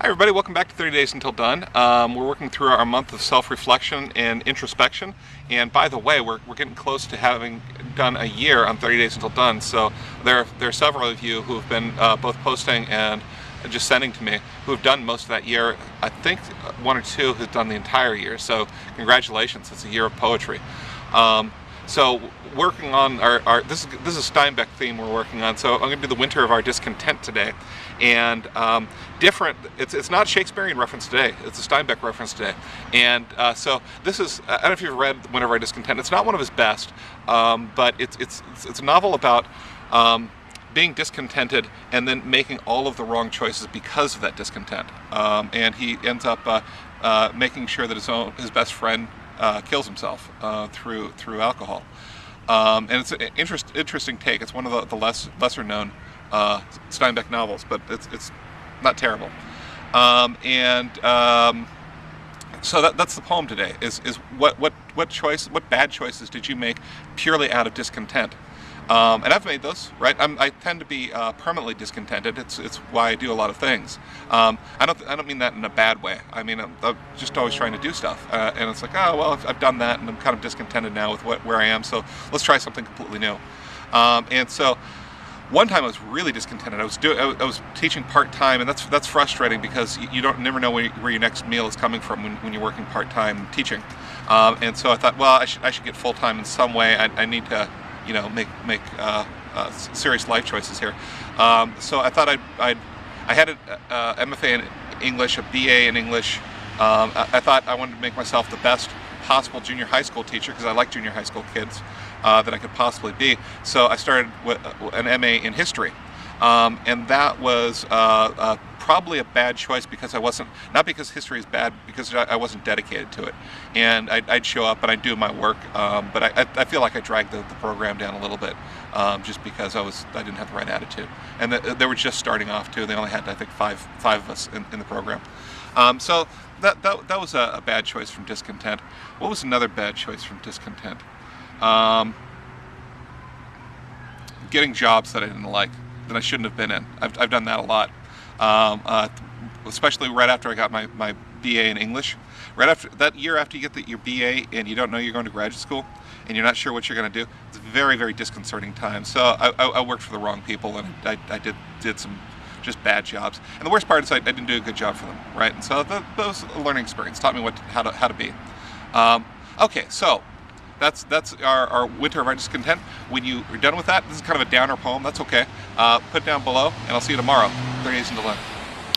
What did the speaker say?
Hi everybody, welcome back to 30 Days Until Done. We're working through our month of self-reflection and introspection. And by the way, we're getting close to having done a year on 30 Days Until Done. So there are several of you who have been both posting and just sending to me who have done most of that year. I think one or two have done the entire year. So congratulations, it's a year of poetry. So working on our this is a Steinbeck theme we're working on. So I'm going to do the winter of our discontent today, and different. It's not a Shakespearean reference today. It's a Steinbeck reference today, and so this is. I don't know if you've read Winter of Our Discontent. It's not one of his best, but it's a novel about being discontented and then making all of the wrong choices because of that discontent. And he ends up making sure that his best friend kills himself through alcohol. And it's an interesting take. It's one of the lesser known Steinbeck novels, but it's not terrible. So that's the poem today. Is what bad choices did you make purely out of discontent? And I've made those, right? I tend to be permanently discontented. It's why I do a lot of things. I don't mean that in a bad way. I mean I'm just always trying to do stuff, and it's like, oh well, I've done that, and I'm kind of discontented now with where I am. So let's try something completely new. And so one time I was really discontented. I was teaching part-time, and that's frustrating because you never know where your next meal is coming from when you're working part-time teaching. And so I thought, well, I should get full-time in some way. I need to make serious life choices here. So I thought I had an MFA in English, a BA in English. I thought I wanted to make myself the best possible junior high school teacher because I like junior high school kids that I could possibly be. So I started with an MA in history, and that was probably a bad choice because not because history is bad, because I wasn't dedicated to it. And I'd show up and I'd do my work, but I feel like I dragged the program down a little bit just because I didn't have the right attitude. And they were just starting off too. They only had, I think, five of us in the program. So that was a bad choice from discontent. What was another bad choice from discontent? Getting jobs that I didn't like, that I shouldn't have been in. I've done that a lot. Especially right after I got my BA in English. Right after that year, after you get your BA and you don't know you're going to graduate school and you're not sure what you're going to do, it's a very, very disconcerting time. So I worked for the wrong people, and I did some just bad jobs. And the worst part is I didn't do a good job for them, right? And so that was a learning experience. Taught me how to be. Okay, so that's our winter of our discontent. When you are done with that, this is kind of a downer poem. That's okay. Put it down below, and I'll see you tomorrow. 30 Days Until Done.